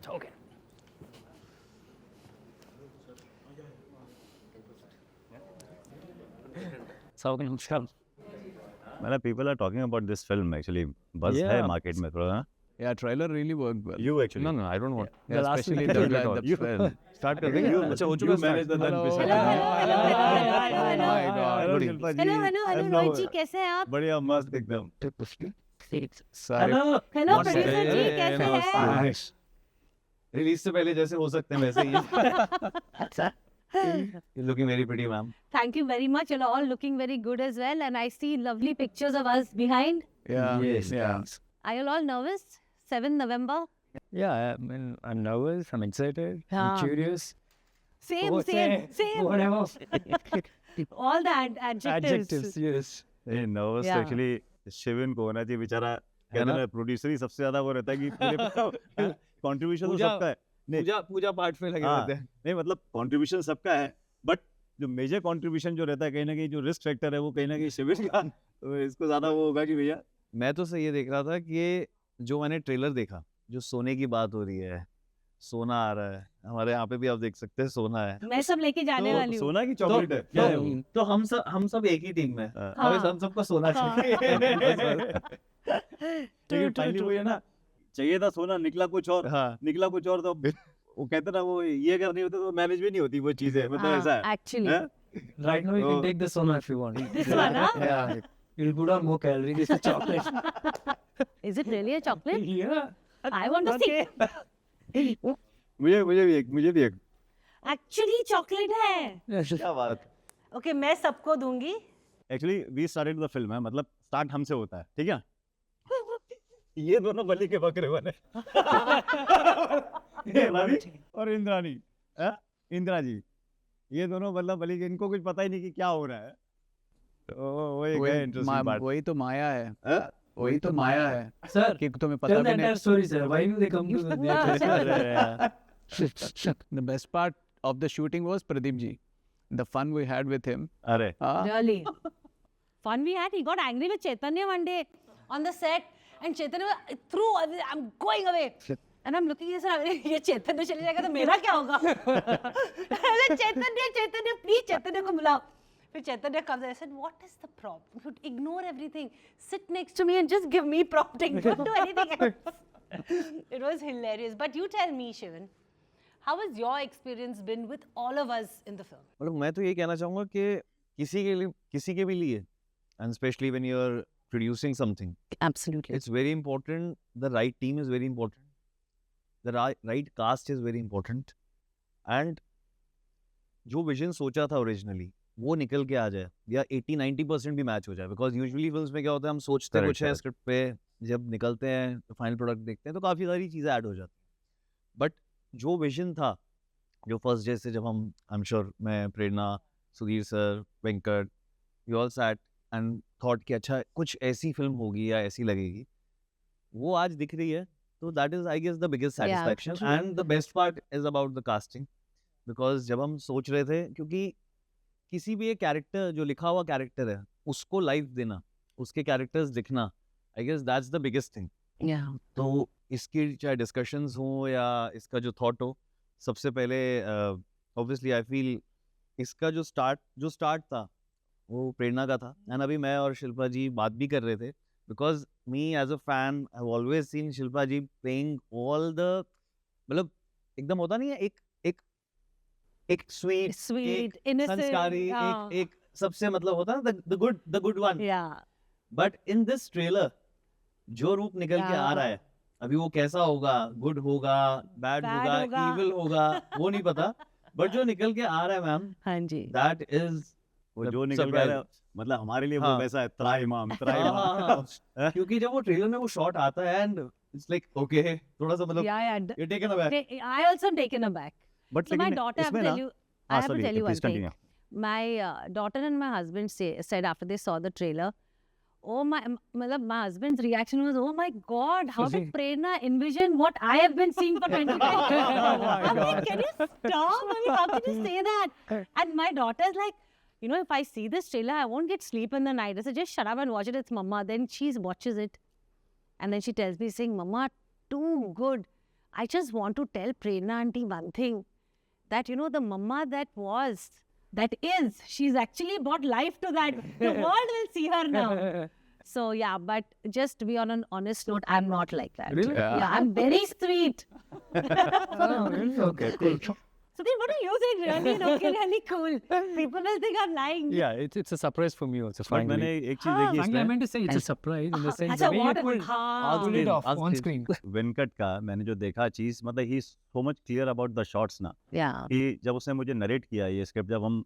Okay. Namaskar. मतलब people are talking about this film actually. Buzz है Yeah. market में थोड़ा. Yeah, trailer really worked well. You actually. No, I don't want. Yeah, especially the film. Start कर देंगे. अच्छा हो चुका You manage the Hello. done Hello. Oh my God. Hello Good Shilpa ji. Hello Rohit ji कैसे हैं आप? बढ़िया मस्त एकदम. सारे Hello. हेलो प्रोड्यूसर जी कैसे हैं? रिलीज से पहले जैसे हो सकते हैं वैसे ही. अच्छा. You're looking very pretty, ma'am. Thank you very much. You're all looking very good as well, and I see lovely pictures of us behind. Yeah. Yes. Yeah. Are you all nervous? 7 November. Yeah, I mean, I'm nervous. I'm excited. Yeah. I'm curious. Same, same. Whatever. All the adjectives. Adjectives. Yes. ये nervous Yeah. actually Shivin को होना चाहिए बेचारा. कहते हैं producer ही सबसे ज्यादा वो रहता है कि मेरे कंट्रीब्यूशन तो पूजा- सबका है. पूजा पाठ में लगे हाँ, रहते हैं. नहीं मतलब कंट्रीब्यूशन सबका है बट जो मेजर कंट्रीब्यूशन जो रहता है कहीं ना कहीं जो रिस्क फैक्टर है वो कहीं ना कहीं शिविर का तो इसको ज्यादा वो होगा कि भैया. मैं तो सही ये देख रहा था कि ये जो मैंने ट्रेलर देखा जो सोने की बात हो रही है सोना आ रहा है हमारे यहाँ पे भी आप देख सकते हैं सोना है मैं सब लेके जाने तो वाली हूँ. सोना की चॉकलेट है. क्या है तो, वो? तो हम सब एक ही टीम में हाँ. हमें हम सबको सोना चाहिए लेकिन फाइनली वो है ना चाहिए था सोना निकला कुछ और. हाँ निकला कुछ और तो वो कहते ना वो ये अगर नहीं होते तो मैनेज भी नहीं होती वो चीजें मतलब ऐसा है. Actually. हैं? Right now, you Oh. can take the sona if you want. This one, huh? Yeah. You'll put on more calories. This is chocolate. Is it really a chocolate? Yeah. I want to see. मुझे भी एक. Actually chocolate है. क्या बात. Okay, मैं सबको दूंगी. Actually we started the film है मतलब स्टार्ट हमसे होता है ठीक है. ये दोनों बलि के बकरे बने. ये रवि और इंद्रानी. इंदिरा जी ये दोनों मतलब बलि के इनको कुछ पता ही नहीं कि क्या हो रहा है. तो वो एक है इंटरेस्टिंग पार्ट. वही तो माया है. वही तो माया है Sir, कि तुम्हें पता tell the भी नहीं. entire story, sir. Why do they come to the theatre? The best part of the shooting was Pradeep ji. The fun we had with him. अरे Really? Fun we had. He got angry with Chaitanya one day on the set, and Chaitanya threw. I'm going away. And I'm looking at sir. ये चैतन्य चले जाएगा तो मेरा क्या होगा? चैतन्य, please चैतन्य को बुलाओ. फिर चैतन्य comes. I said, what is the problem? You ignore everything. Sit next to me and just give me prompting. Don't do anything else. It was hilarious. But you tell me, Shivan, how has your experience been with all of us in the film? मतलब मैं तो ये कहना चाहूंगा कि किसी के भी लिए and especially when you are producing something Absolutely. it's very important the right team is very important the right cast is very important and जो विजन सोचा था ओरिजिनली वो निकल के आ जाए या 80-90% भी मैच हो जाए बिकॉज यूजुअली फिल्म्स में क्या होता है हम सोचते Correct, कुछ है correct. स्क्रिप्ट पे जब निकलते हैं तो फाइनल प्रोडक्ट देखते हैं तो काफ़ी सारी चीज़ें ऐड हो जाती हैं बट जो विजन था जो फर्स्ट डे से जब हम आई एम श्योर मैं Prerna Sudhir sir Venkat we all sat and thought कि अच्छा कुछ ऐसी फिल्म होगी या ऐसी लगेगी वो आज दिख रही है तो that is I guess the biggest Yeah, satisfaction true. And the best part is about the casting because जब हम सोच रहे थे क्योंकि किसी भी एक कैरेक्टर जो लिखा हुआ कैरेक्टर है उसको लाइफ देना उसके कैरेक्टर्स दिखना I guess that's the biggest thing Yeah. तो इसकी चाहे डिस्कशंस हो या इसका जो थॉट हो सबसे पहले ऑब्वियसली आई फील इसका जो स्टार्ट था वो प्रेरणा का था एंड अभी मैं और शिल्पा जी बात भी कर रहे थे because me as a fan I have always seen Shilpa ji playing all the मतलब एकदम होता नहीं है एक स्वीट Sweet, innocent. संस्कारी yeah. एक सबसे मतलब होता है the good one Yeah. But in this trailer जो रूप निकल के आ Yeah. रहा है अभी वो कैसा होगा गुड होगा बैड Bad होगा होगा। इविल होगा वो नहीं पता बट जो निकल के आ रहा है मैम हाँ जी. दैट इज वो जो निकल गया है, मतलब हमारे लिए वो हाँ। वैसा है त्राहिमाम त्राहिमाम. क्योंकि जब वो ट्रेलर में वो शॉट आता है एंड इट्स लाइक ओके थोड़ा सा मतलब Yeah, yeah. You taken aback I also am taken aback. But So my daughter, I have इसमें to ना tell you, I have to sorry, tell you one please thing. continue. My daughter and my husband said after they saw the trailer, oh my, my husband's reaction was, oh my God, how did Prerna envision what I have been seeing for 20 years? I'm like, can you stop? I mean, how can you say that? And my daughter's like, you know, if I see this trailer, I won't get sleep in the night. I said, just shut up and watch it. It's Mama. Then she watches it. And then she tells me, saying, Mama, too good. I just want to tell Prerna auntie one thing, that, you know, the mama that is, she's actually brought life to that. The world will see her now. So yeah, but just to be on an honest note, I'm not like that. Really? Yeah, I'm very sweet. Oh, really? Okay, cool. So then what do you think? Really looking really cool. People will think I'm lying. Yeah, it's a surprise for me also. But Finally, मैंने एक चीज हाँ, देखी finally I इसमें meant to say it's a surprise in the sense अच्छा, that we what? pulled हाँ. pulled it off on on screen. screen. Venkat का मैंने जो देखा चीज मतलब ही so much clear about the shots ना Yeah. कि जब उसने मुझे नरेट किया ये स्क्रिप्ट जब हम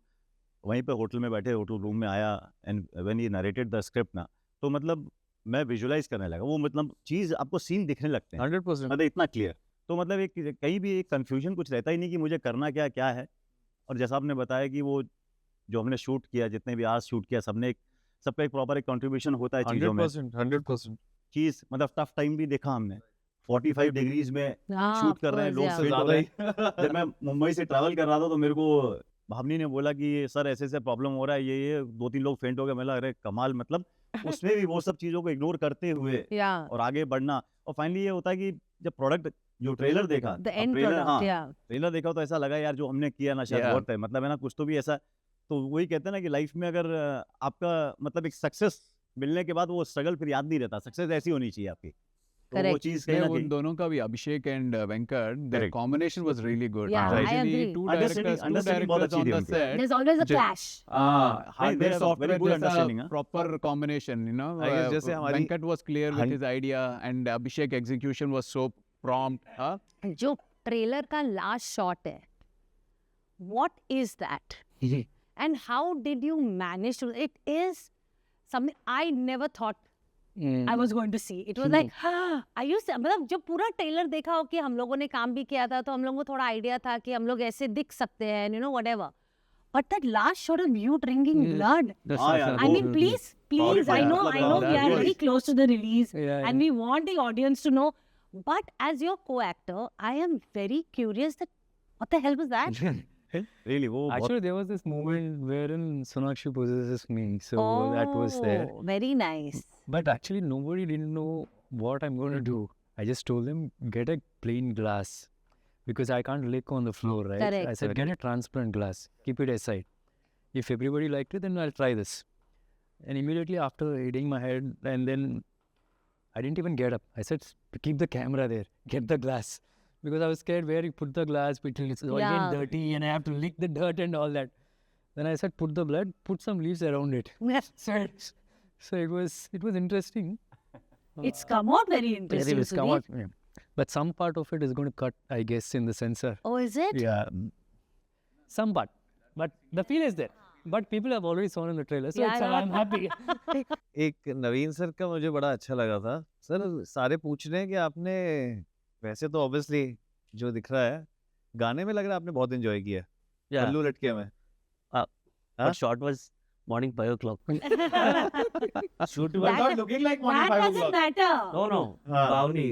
वहीं पे होटल में बैठे होटल रूम में आया and when he narrated the script ना तो मतलब मैं विजुलाइज करने लगा वो मतलब चीज आपको सीन दिखने लगते हैं 100%. मतलब इतना क्लियर तो मतलब एक कहीं भी एक कंफ्यूजन कुछ रहता ही नहीं कि मुझे करना क्या क्या है और जैसा आपने बताया कि वो जो हमने शूट किया जितने भी आज शूट किया सबका एक प्रॉपर एक कंट्रीब्यूशन होता है चीजों में 100%. चीज मतलब टफ टाइम भी देखा हमने 45 डिग्रीज में हाँ, शूट of कर रहे हैं course, लोग yeah. फेंट हो रहे हैं जब मैं मुंबई से ट्रैवल कर रहा था तो मेरे को भावनी ने बोला कि सर ऐसे ऐसे प्रॉब्लम हो रहा है ये 2-3 लोग फेंट हो गए मैं लगा अरे कमाल मतलब उसमें भी वो सब चीजों को इग्नोर करते हुए Yeah. और आगे बढ़ना और फाइनली ये होता है कि जब प्रोडक्ट जो ट्रेलर देखा The end product, yeah. Trailer देखा तो ऐसा लगा यार जो हमने किया ना शायद Yeah. बहुत है मतलब है ना कुछ तो भी ऐसा तो वही कहते हैं ना कि लाइफ में अगर आपका मतलब एक सक्सेस मिलने के बाद वो स्ट्रगल फिर याद नहीं रहता सक्सेस ऐसी होनी चाहिए आपकी तो वो Correct. चीज कहीं Yeah, ना उन कहीं दोनों का भी Abhishek and Venkat, their Correct. combination was really good. Yeah, Right. I Usually agree. two Understanding बहुत directors on अच्छी the थी उनकी. set. There's always a Ju- clash. Hardware there's a software very good जैसा understanding, huh? proper combination, you know. I guess जैसे हमारी Venkat was clear with hun- his idea and Abhishek execution was so prompt. Huh? जो trailer का last shot है, what is that? And how did you manage to? It is something I never thought I was going to see. It was like, I used to, मतलब जब पूरा trailer देखा हो कि हम लोगों ने काम भी किया था तो हम लोगों को थोड़ा आइडिया था कि हम लोग ऐसे दिख सकते हैं, you know, whatever. But that last shot of you drinking blood. हाँ यार, I mean, please, Sorry, I know yeah. we are That very was- close to the release Yeah, and we want the audience to know. But as your co-actor, I am very curious that what the hell was that? really वो बहुत Actually, there was this moment wherein Sonakshi possesses me, so that was there. Oh, very nice. But actually, nobody didn't know what I'm going to do. I just told them, get a plain glass because I can't lick on the floor, right? Correct. I said, get a transparent glass, keep it aside. If everybody liked it, then I'll try this. And immediately after hitting my head, and then I didn't even get up. I said, keep the camera there, get the glass. Because I was scared where you put the glass, it's all Yeah. get dirty and I have to lick the dirt and all that. Then I said, put the blood, put some leaves around it. So it was interesting. It's come out very interesting. It's come Sudhir. out, yeah. But some part of it is going to cut, I guess, in the censor. Oh, is it? Yeah. Some part. But the feel is there. But people have already saw in the trailer. So Yeah, it's, I know. I'm happy. एक नवीन sir का मुझे बड़ा अच्छा लगा था sir सारे पूछ रहे हैं कि आपने वैसे तो ऑब्वियसली जो दिख रहा है गाने में लग रहा है आपने बहुत एंजॉय किया Yeah, पल्लू लटके में but shot was morning 5 o'clock. Shoot was That- not looking like morning That 5 doesn't o'clock. matter. No. हाँ. Bhavani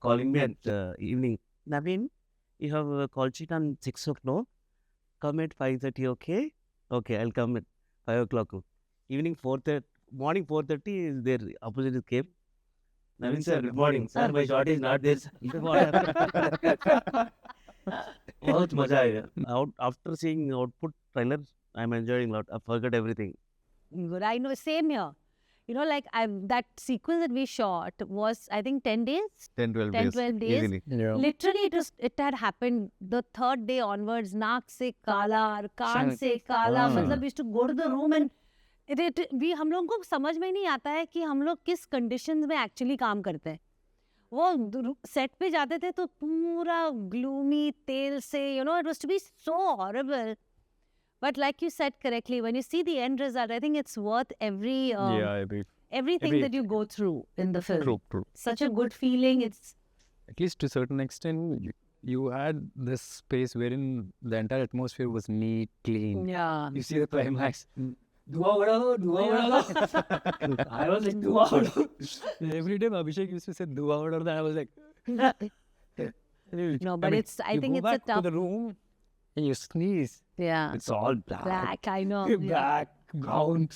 calling me at evening. Naveen, you have a call sheet on 6 o'clock. Come at 5:30, okay? Okay, I'll come at 5 o'clock. Evening 4:30, morning 4:30 is there. Opposite came. Naveen sir, good morning. Sir, my shot is not this. बहुत मजा आया. After seeing output trailer, I'm enjoying a lot. I forgot everything. Good. I know. Same here. You know, like that sequence that we shot was, I think, 10 days? 10-12 10, days 12 days. easily Yeah. Literally, it had happened the third day onwards. Naak se kala, और कान से काला. हाँ. मतलब we used to go to the room and हम लोगों को समझ में नहीं आता है कि हम लोग किस conditions में actually काम करते हैं. वो सेट पे जाते थे तो पूरा gloomy तेल से, you know, it was to be so horrible. But like you said correctly, when you see the end result, I think it's worth every Yeah, I agree. everything every- that you go through in the film. True. Such a good feeling. It's At least to a certain extent, you had this space wherein the entire atmosphere was neat, clean. yeah. You see the climax. Dua uda do. I was like, dua uda. Every time Abhishek used to say dua uda, then I was like, No, but it's. I you think go it's a back tough. to the room and you sneeze. Yeah. It's all black. Black. I know. Yeah. Black, brown.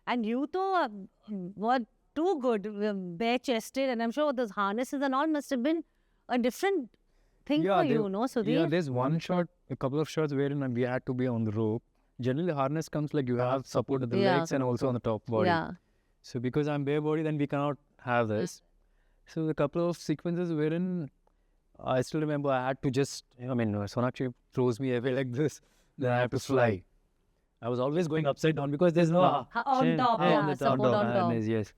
And you were too good, bare chested, and I'm sure those harnesses and all must have been a different thing Yeah, for they- you, no, Sudhir? Yeah, there's one shot, a couple of shots wherein we had to be on the rope. Generally, the harness comes like you have support at the Yeah. legs and also on the top body. Yeah. So because I'm bare body, then we cannot have this. So a couple of sequences wherein I still remember I had to just, Sonakshi throws me away like this, then I have to fly. I was always going upside down because there's no On top, on yeah, the support on top. harness, yes.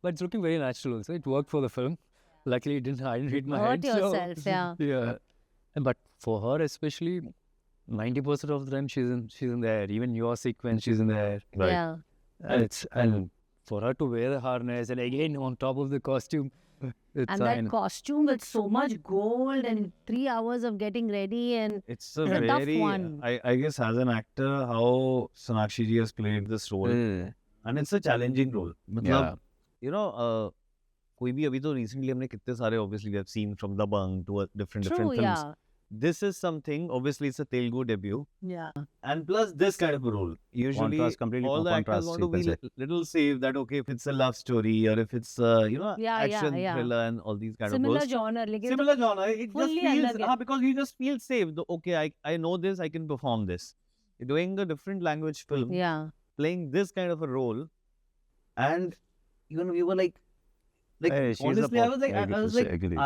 But it's looking very natural also. It worked for the film. Luckily, I didn't hit my Hurt head. so- yourself, yeah. yeah. But for her especially, 90% of the time she's in there. Even your sequence, she's in there. Yeah. And for her to wear the harness and again on top of the costume, it's And that costume with so much gold and 3 hours of getting ready and It's a It's a tough very, one. I guess as an actor, how Sonakshi ji has played this role, and it's a challenging role. मतलब, you know, कोई भी अभी तो recently हमने कितने सारे obviously we have seen from Dabangg to different true, films. yeah. This is something, obviously it's a Telugu debut, Yeah. and plus this kind of a role. Usually Contrast, completely all the actors contrast want to be sequence little safe that okay, if it's a love story or if it's Yeah, action yeah. thriller and all these kind Similar of roles. genre, लेकिन Similar genre, it just fully feels अलग है. because you just feel safe. Okay, I know this, I can perform this. You're doing a different language film, yeah. playing this kind of a role, and you were like Hey, she's a honestly, I pop- was like, I I get to was say, like, agree.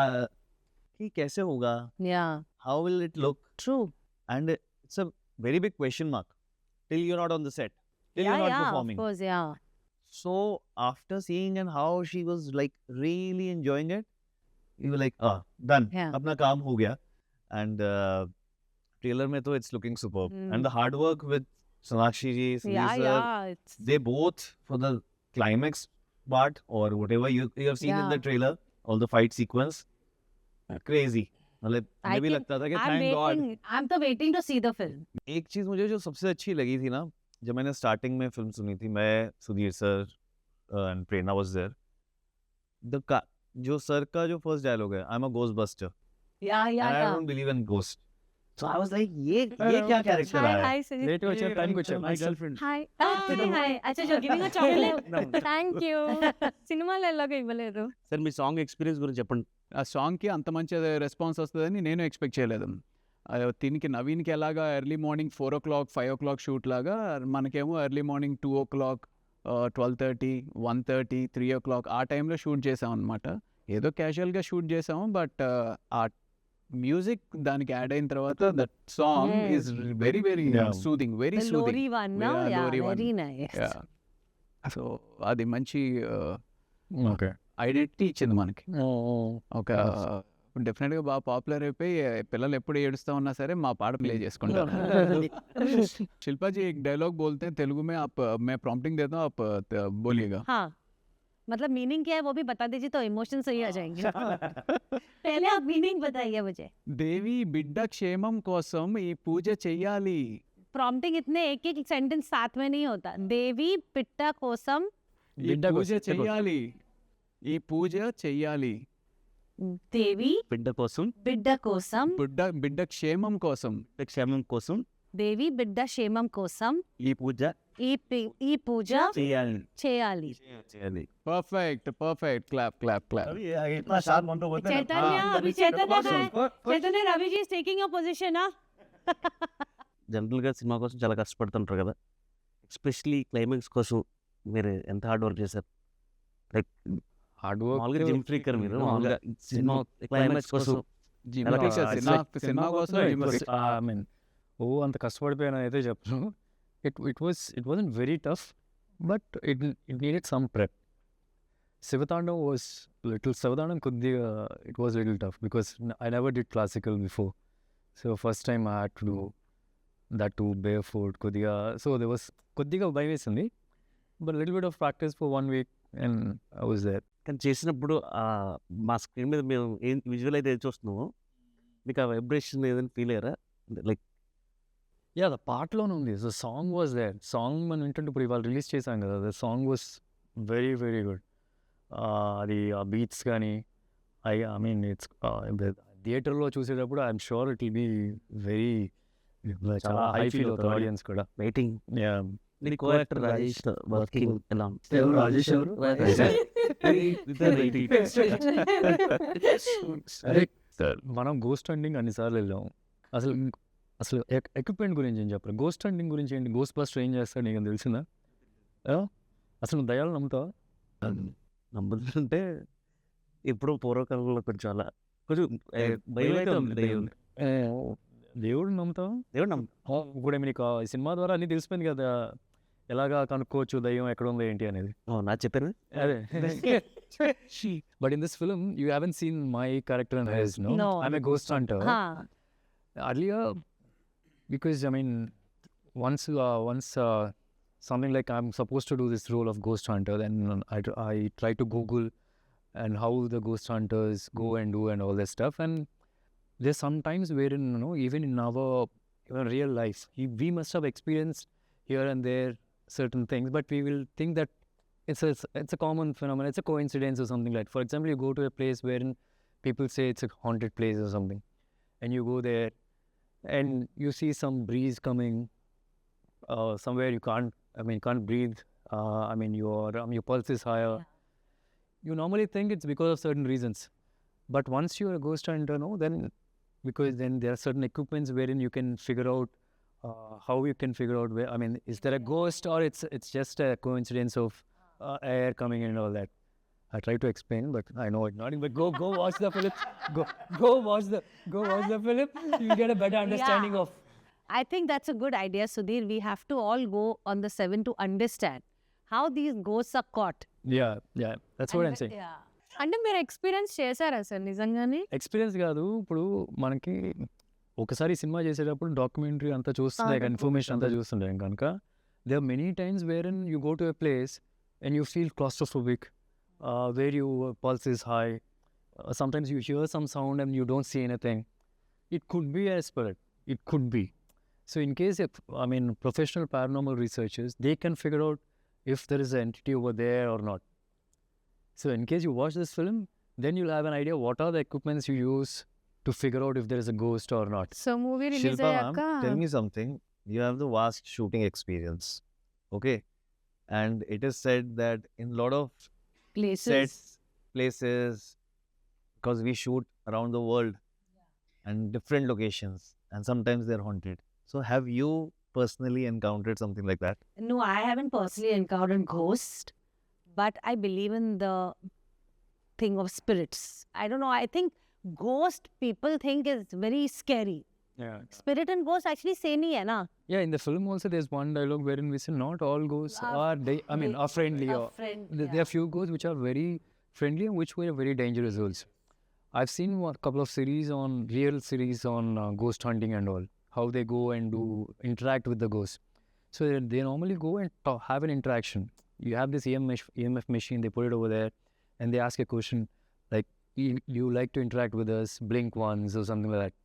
कि कैसे होगा? Yeah. How will it look? True. And it's a very big question mark till you're not on the set, till Yeah, you're not yeah, performing. of course, yeah. So after seeing and how she was like really enjoying it, you were like, done. Yeah. अपना काम हो गया. And trailer में तो it's looking superb. And the hard work with Sonakshi ji, Sudhir Yeah, sir, yeah. It's, they both for the climax part or whatever you have seen in the Yeah. trailer, all the fight sequence, crazy. मतलब I मुझे भी think लगता था कि I'm thank God. waiting. I'm so waiting to see the film. एक चीज मुझे जो सबसे अच्छी लगी थी ना, जब मैंने स्टार्टिंग में फिल्म सुनी थी, मैं Sudhir sir and Prerna was there, जो सर का जो फर्स्ट डायलॉग है, I am a ghost buster Yeah, yeah, I yeah. Don't believe in ghost. So I was like ये क्या कैरेक्टर Hi, है? hi, Sudhir. Late watch, time watch. My girlfriend. Hi. Hi. Acha, you're giving a chocolate? Thank you. సినిమాలలో ఇవ్వలేదు. Sir మీ song experience గురించి చెప్పండి. ఆ సాంగ్కి అంత మంచి రెస్పాన్స్ వస్తుందని నేను ఎక్స్పెక్ట్ చేయలేదు. దీనికి నవీన్కి ఎలాగా early morning 4 o'clock 5 o'clock shoot లాగా మనకేమో ఎర్లీ మార్నింగ్ 2 o'clock 12:30 1:30 3 o'clock ఆ టైంలో షూట్ చేసాం అనమాట. ఏదో క్యాజువల్గా షూట్ చేసాము, బట్ ఆ మ్యూజిక్ దానికి యాడ్ అయిన తర్వాత that song is very very Yeah. Soothing, very The soothing. Lori one, no? Yeah, Yeah, Lori one. very nice. So అది మంచి Okay. ఐడెంటిటీ ఇచ్చింది మనకి. Oh. ఒక డెఫినెట్గా బాగా పాపులర్ అయిపోయి పిల్లలు ఎప్పుడు ఏడుస్తా ఉన్నా సరే మా పాట ప్లే చేసుకుంటారు. शिल्पा जी एक डायलॉग बोलते हैं तेलुगु में, आप मैं प्रॉम्प्टिंग देता हूँ, आप बोलिएगा. हाँ. मतलब मीनिंग क्या है वो भी बता दीजिए तो इमोशन सही आ जाएंगे. पहले आप मीनिंग बताइए मुझे. దేవి బిడ్డ క్షేమం కోసం ఈ పూజ చెయ్యాలి. प्रॉम्प्टिंग इतने एक एक सेंटेंस साथ में नहीं होता. देवी पिट्टा कोसम ఈ బిడ్డ పూజ కోసం. చెయ్యాలి. ఈ పూజ చెయ్యాలి. देवी బిడ్డ కోసం, బిడ్డ కోసం బిడ్డ క్షేమం కోసం. క్షేమం కోసం దేవి బిడ్డ క్షేమం కోసం ఈ పూజ ఈ పూజ చేయాలి. చేయాలి. చేయాలి. Perfect perfect, clap clap clap. अभी ये इतना शार्प मंत्र बोलते हैं ना। चैतन्य हाँ, अभी चैतन्य का है. चैतन्य Ravi ji is taking your position. జనరల్గా సినిమా కోసం చాలా కష్టపడుతుంటారు కదా, ఎస్పెషలీ క్లైమాక్స్ కోసం మీరు ఎంత హార్డ్ వర్క్ చేశారు? Like Hard work. మామూలుగా జిమ్ ఫ్రీకర్ మీరు, మామూలుగా సినిమా క్లైమాక్స్ కోసం జిమ్ సినిమా కోసం No, it gym was, freak. I mean, అంత కష్టపడిపోయాను అయితే చెప్పను. It wasn't very tough, but it needed some prep. Sivatandavam కొద్దిగా it was a little tough because I never did classical before. So first time I had to do that too barefoot కొద్దిగా. So there was కొద్దిగా భయం వేసింది, but a little bit of practice for 1 week and I was there. కానీ చేసినప్పుడు మా screen మీద మేము ఏం విజువల్ అయితే చూస్తున్నామో మీకు ఆ వైబ్రేషన్ ఏదైనా ఫీల్ అయ్యారా? లైక్ Yeah, the పాటలోనే ఉంది. The song was there. Song మనం వింటుంటే ఇప్పుడు ఇవాళ రిలీజ్ చేశాం కదా, the song was very very good. అది ఆ బీట్స్ కానీ ఐ మీన్ ఇట్స్ థియేటర్లో చూసేటప్పుడు I'm sure it will be very చాలా హై ఫీల్ అవుతుంది ఆడియన్స్ కూడా. వెయిటింగ్. Yeah. మీ కో యాక్టర్ రాజేష్ వర్కింగ్ ఎలా ఉంది? ఎవరు రాజేష్ ఎవరు? అరే మనం గోస్ట్ హంటింగ్ అన్నిసార్లు వెళ్ళాం. అసలు అసలు ఎక్విప్మెంట్ గురించి ఏం చెప్పరు. గోస్ట్ హంటింగ్ గురించి ఏంటి? గోస్ట్ బస్టర్ ఏం చేస్తాడు నీకు తెలిసిందా? అసలు నువ్వు దయ్యాలు నమ్ముతావా? నమ్ముతుంటే ఇప్పుడు పూర్వకాలంలో కొంచెం అలా కొంచెం భయం అయితే ఉంది దయ్యం. దేవుడు నమ్ముతావా? దేవుడు నమ్ము ఇప్పుడు నీకు ఈ సినిమా ద్వారా అన్నీ తెలిసిపోయింది కదా, ఎలాగా కనుక్కోవచ్చు దయ్యం ఎక్కడ ఉందో ఏంటి అనేది. నా చెప్పాను అదే. But in this film, you haven't seen my character and his, no? No. I'm a ghost hunter. Huh. Earlier, because I mean, once something like I'm supposed to do this role of ghost hunter, then I try to Google and how the ghost hunters go and do and all that stuff. And there's sometimes wherein, even in our real life, we must have experienced here and there certain things, but we will think that it's a common phenomenon, it's a coincidence or something like. For example, you go to a place wherein people say it's a haunted place or something, and you go there and you see some breeze coming somewhere you can't breathe. Your pulse is higher. You normally think it's because of certain reasons, but once you're a ghost hunter, then because then there are certain equipments wherein you can figure out how you can figure out where, is there a ghost or it's just a coincidence of air coming in and all that. I try to explain, but I know it's not. But go watch the film. Go watch the film. You'll get a better understanding of. I think that's a good idea, Sudhir. We have to all go on the 7 to understand how these ghosts are caught. Yeah, that's what I'm saying. Yeah. అంటే మీరు experience చేశారా sir నిజంగానే? Experience కాదు, ఇప్పుడు మనకి ఒకసారి cinema చేసేటప్పుడు documentary అంతా చూస్తుండే, ఇన్ఫర్మేషన్ అంతా చూస్తుండే కనుక there are many times wherein you go to a place and you feel claustrophobic, where your pulse is high. Sometimes you hear some sound and you don't see anything. It could be a spirit. It could be. So in case professional paranormal researchers, they can figure out if there is an entity over there or not. So in case you watch this film, then you'll have an idea what are the equipments you use to figure out if there is a ghost or not. So movie release Shilpa అయ్యాక ma'am, tell me something. You have the vast shooting experience, okay? And it is said that in a lot of Places. sets, places, because we shoot around the world and different locations, and sometimes they're haunted. So have you personally encountered something like that? No, I haven't personally encountered ghosts, but I believe in the thing of spirits. I don't know. I think ghost people think is very scary. Yeah. Spirit and ghost actually same ही है ना? Yeah, in the film also there's one dialogue wherein we say not all ghosts are friendly. A Or friend. there are few ghosts which are very friendly and which were very dangerous also. I've seen a couple of real series on ghost hunting and all, how they go and interact with the ghosts. So they normally go and have an interaction. You have this EMF machine, they put it over there and they ask a question like, you like to interact with us, blink once or something like that.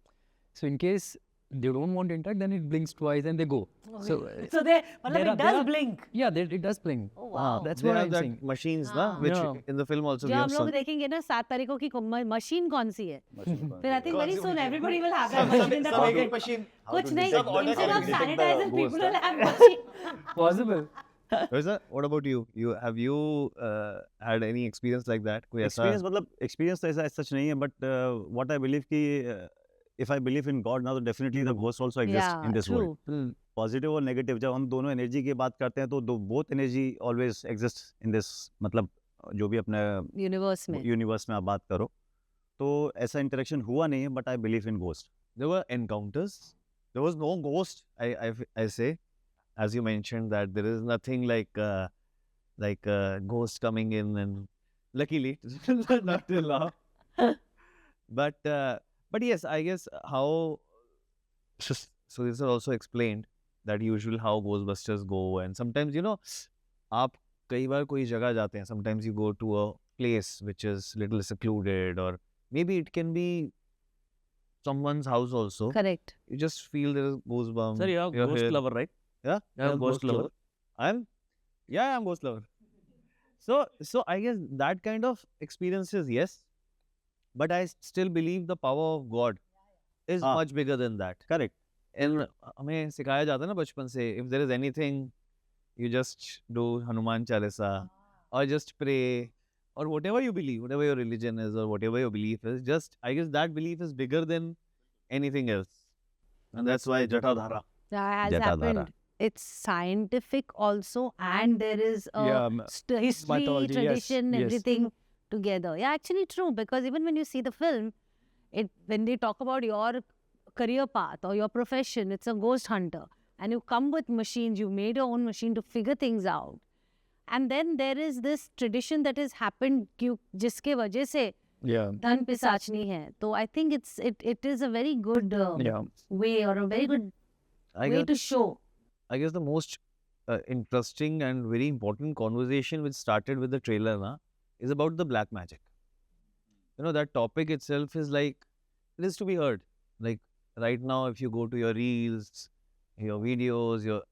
So in case they don't want to interact, then it blinks twice and they go. So So there it are- does there are- blink. yeah, it does blink. Oh wow. That's They what have I'm that saying. machines, na, हाँ. which Yeah. in the film also जो we हम have लोग some. देखेंगे ना 7 तारीख को machine कौन सी है? फिर I think very soon C everybody will have that machine in the pocket. machine. कुछ नहीं, detect what instead of detect the sanitizer, ghost, people will huh? have machine. Possible. Rohit sir, what about you? Have you had any experience like that? कोई ऐसा experience मतलब experience तो ऐसा सच नहीं है, but what I believe कि if I believe in God ना, तो definitely the ghost also exist in this world. true. Positive और नेगेटिव, जब हम दोनों एनर्जी की बात करते हैं तो both energy always exist in this, मतलब जो भी अपने Universe में. यूनिवर्स में आप बात करो, तो ऐसा इंटरेक्शन हुआ नहीं है, but I believe in ghost. there were encounters? There was no ghost. I say, as you mentioned that there is nothing like ghost coming in, and luckily not till now. But yes, I guess how. So this is also explained that usually how Ghostbusters go, and sometimes आप कई बार कोई जगह जाते हैं. Sometimes you go to a place which is little secluded, or maybe it can be someone's house also. Correct. You just feel there is goosebumps. Sir, you are you're ghost here. lover, right? Yeah, You are I'm ghost lover. I'm ghost lover. So I guess that kind of experiences, yes, but I still believe the power of God is हाँ. much bigger than that. Correct. And हमें सिखाया जाता है ना बचपन से, if there is anything, you just do Hanuman Chalisa or just pray or whatever you believe, whatever your religion is or whatever your belief is, just I guess that belief is bigger than anything else. And that's why Jatadhara. That has Jatadhara. happened. It's scientific also, and there is a Yeah, history, mythology, yes, tradition, yes. everything together. Yeah, actually true. Because even when you see the film, when they talk about your career path or your profession, it's a ghost hunter, and you come with machines. You made your own machine to figure things out, and then there is this tradition that has happened, जिसके वजह से Yeah. धन पिशाचनी है. So I think it is a very good Yeah. way, or a very good I way guess, to show. I guess the most interesting and very important conversation which started with the trailer is about the black magic. You know, that topic itself is like, it is to be heard. Like right now, if you go to your reels, your videos,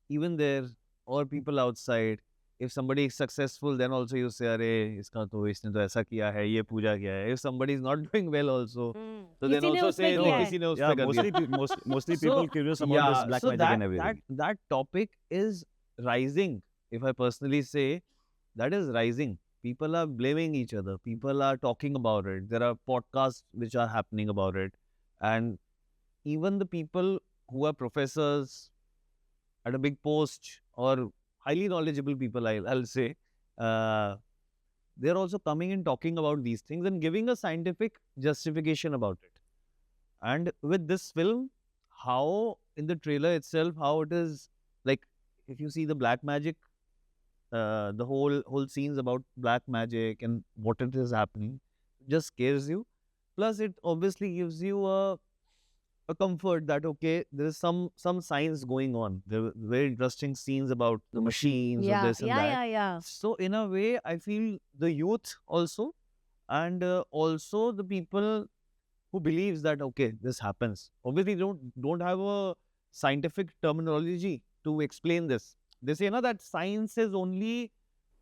even there, or people outside, if somebody is successful, then also you say, "Arey, इसने तो ऐसा किया है, ये पूजा किया है." If somebody is not doing well also, so then किसी ने also उस पे say, "No, किया है." किसी ने उस Yeah, पे कर दिया." mostly So, people curious about this black magic and everything. that topic is rising. If I personally say, that is rising. People are blaming each other. People are talking about it. There are podcasts which are happening about it, and even the people who are professors at a big post or highly knowledgeable people, I'll say, they're also coming and talking about these things and giving a scientific justification about it. And with this film, how in the trailer itself, how it is like, if you see the black magic, the whole scenes about black magic and what it is happening, just scares you. Plus, it obviously gives you a comfort that okay, there is some science going on. There were very interesting scenes about the machines or this and that. Yeah. So in a way, I feel the youth also, and also the people who believes that okay, this happens. Obviously, don't have a scientific terminology to explain this. They say that science is only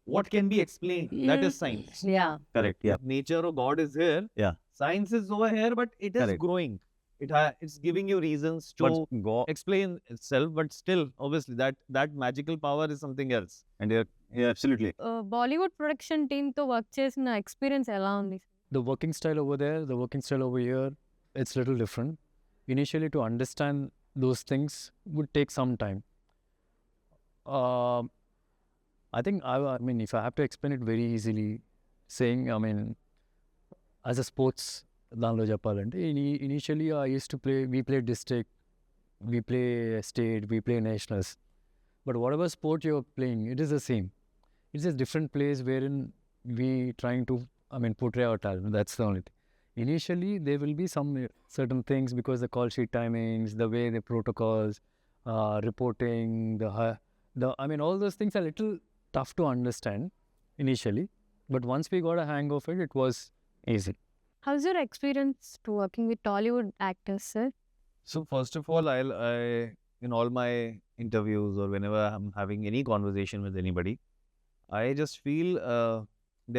what can be explained. That is science. Yeah. Correct. Yeah. Nature or God is here. Yeah. Science is over here, but it is Correct. growing. It's giving you reasons to But go explain itself, but still, obviously, that magical power is something else. and yeah, absolutely. Bollywood production team తో work చేసిన experience ఎలా ఉంది? The working style over there, the working style over here, it's little different. Initially, to understand those things would take some time. I think, I mean, if I have to explain it very easily, saying, I mean, as a sports, దానిలో చెప్పాలంటే initially I used to play, we play district, we play state, we play nationals. But whatever sport you're playing, it is the same. It's a different place wherein we trying to, I mean, portray our talent. That's the only thing. Initially, there will be some certain things because the call sheet timings, the way the protocols, reporting, I mean, all those things are little tough to understand initially. But once we got a hang of it, it was easy. How's your experience to working with Tollywood actors, sir? So first of all, I in all my interviews or whenever I'm having any conversation with anybody, I just feel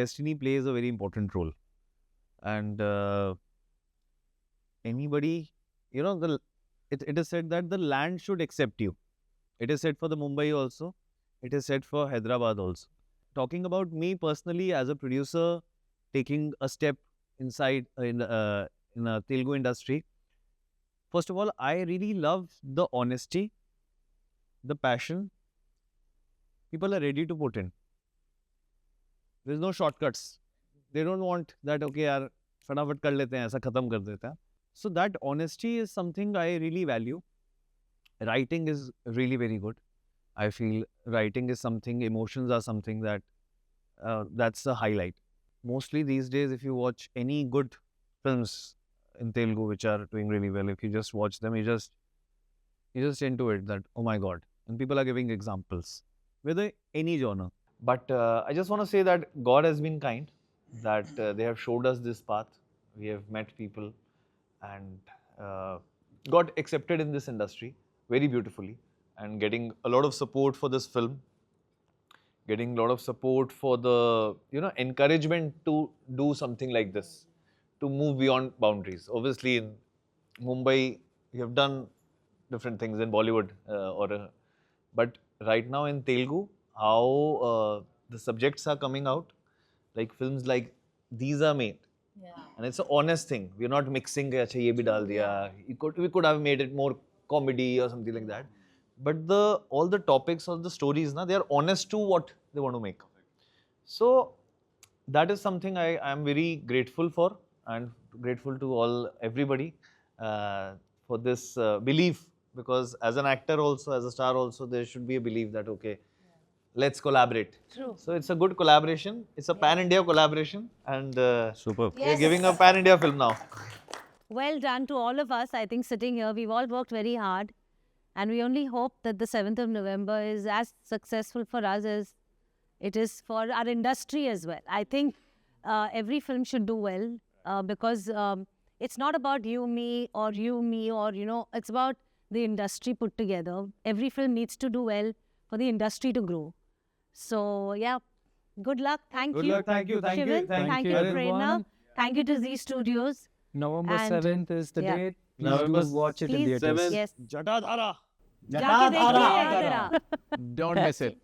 destiny plays a very important role. And anybody, it is said that the land should accept you. It is said for the Mumbai also. It is said for Hyderabad also. Talking about me personally as a producer, taking a step inside in a Telugu industry. First of all, I really love the honesty, the passion. People are ready to put in. There's no shortcuts. They don't want that, okay, yaar, फटाफट कर लेते हैं, ऐसा खत्म कर देते हैं. So that honesty is something I really value. Writing is really very good. I feel writing is something, emotions are something that's a highlight. Mostly these days, if you watch any good films in Telugu which are doing really well, if you just watch them, you just into it that, oh my God. And people are giving examples, whether any genre. But I just want to say that God has been kind, that they have showed us this path. We have met people and got accepted in this industry very beautifully, and getting a lot of support for this film, getting a lot of support for the encouragement to do something like this, to move beyond boundaries. Obviously in Mumbai you have done different things in Bollywood but right now in Telugu, how the subjects are coming out, like films like these are made. And it's an honest thing. We're not mixing ke, "Acha, ye bhi dal diya." We could have made it more comedy or something like that. But all the topics or the stories, they are honest to what they want to make. So that is something I am very grateful for, and grateful to everybody for this belief. Because as an actor also, as a star also, there should be a belief that okay, let's collaborate. True. So it's a good collaboration. It's a pan-India collaboration, and Superb. we're giving a pan-India film now. Well done to all of us. I think sitting here, we've all worked very hard. And we only hope that the 7th of November is as successful for us as it is for our industry as well. I think every film should do well because it's not about you, me, or it's about the industry put together. Every film needs to do well for the industry to grow. So, yeah, good luck. Thank Good you. luck. Thank you. Thank you. Shivan, thank you to everyone. Prerna. Thank you to Z Studios. November And, 7th is the yeah. date. Please November do watch it in Please, theaters. yes. Jatadhara. जाके देखिए, Don't miss it.